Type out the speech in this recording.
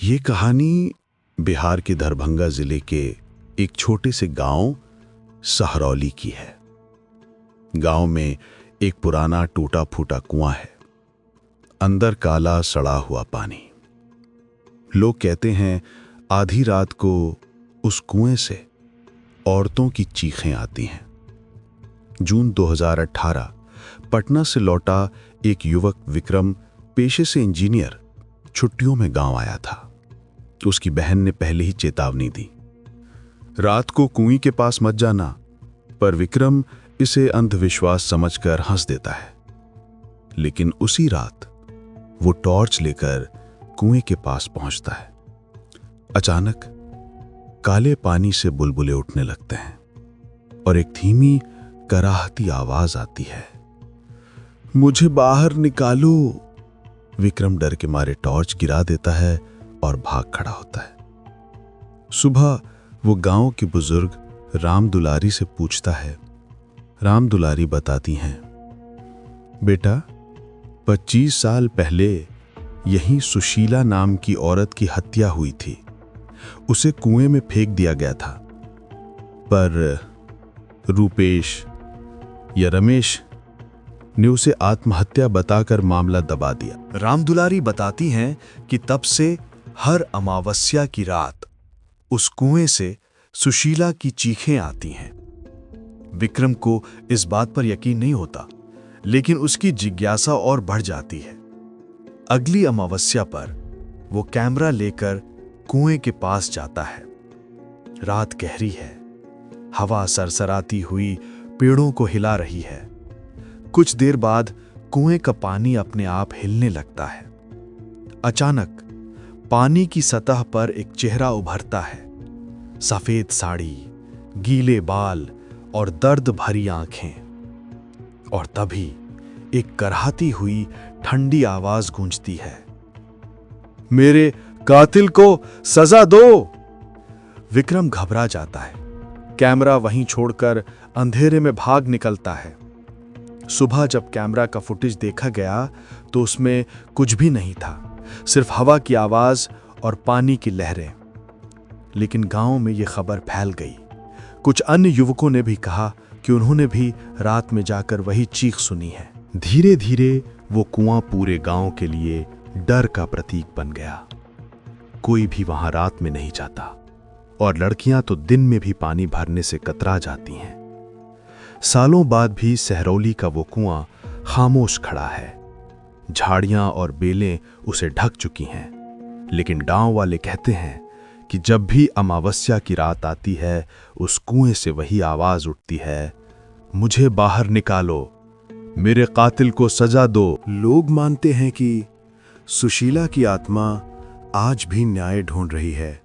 ये कहानी बिहार के दरभंगा जिले के एक छोटे से गांव सहरौली की है। गांव में एक पुराना टूटा फूटा कुआं है, अंदर काला सड़ा हुआ पानी। लोग कहते हैं आधी रात को उस कुएं से औरतों की चीखें आती हैं। जून 2018 पटना से लौटा एक युवक विक्रम, पेशे से इंजीनियर, छुट्टियों में गांव आया था। उसकी बहन ने पहले ही चेतावनी दी, रात को कुएं के पास मत जाना, पर विक्रम इसे अंधविश्वास समझकर हंस देता है। लेकिन उसी रात वो टॉर्च लेकर कुएं के पास पहुंचता है। अचानक काले पानी से बुलबुले उठने लगते हैं और एक धीमी कराहती आवाज आती है, मुझे बाहर निकालो। विक्रम डर के मारे टॉर्च गिरा देता है और भाग खड़ा होता है। सुबह वो गांव के बुजुर्ग राम दुलारी से पूछता है। राम दुलारी बताती हैं, बेटा 25 साल पहले यहीं सुशीला नाम की औरत की हत्या हुई थी। उसे कुएं में फेंक दिया गया था, पर रूपेश या रमेश ने उसे आत्महत्या बताकर मामला दबा दिया। राम दुलारी बताती हैं कि तब से हर अमावस्या की रात उस कुएं से सुशीला की चीखें आती हैं। विक्रम को इस बात पर यकीन नहीं होता, लेकिन उसकी जिज्ञासा और बढ़ जाती है। अगली अमावस्या पर वो कैमरा लेकर कुएं के पास जाता है। रात गहरी है, हवा सरसराती हुई पेड़ों को हिला रही है। कुछ देर बाद कुएं का पानी अपने आप हिलने लगता है। अचानक पानी की सतह पर एक चेहरा उभरता है। सफेद साड़ी, गीले बाल और दर्द भरी आंखें। और तभी एक कराहती हुई ठंडी आवाज गूंजती है, मेरे कातिल को सजा दो। विक्रम घबरा जाता है, कैमरा वहीं छोड़कर अंधेरे में भाग निकलता है। सुबह जब कैमरा का फुटेज देखा गया तो उसमें कुछ भी नहीं था, सिर्फ हवा की आवाज और पानी की लहरें। लेकिन गांव में यह खबर फैल गई। कुछ अन्य युवकों ने भी कहा कि उन्होंने भी रात में जाकर वही चीख सुनी है। धीरे धीरे वो कुआं पूरे गांव के लिए डर का प्रतीक बन गया। कोई भी वहां रात में नहीं जाता और लड़कियां तो दिन में भी पानी भरने से कतरा जाती हैं। सालों बाद भी सहरौली का वो कुआं खामोश खड़ा है। झाड़ियां और बेलें उसे ढक चुकी हैं, लेकिन गांव वाले कहते हैं कि जब भी अमावस्या की रात आती है, उस कुएं से वही आवाज उठती है, मुझे बाहर निकालो, मेरे कातिल को सजा दो। लोग मानते हैं कि सुशीला की आत्मा आज भी न्याय ढूंढ रही है।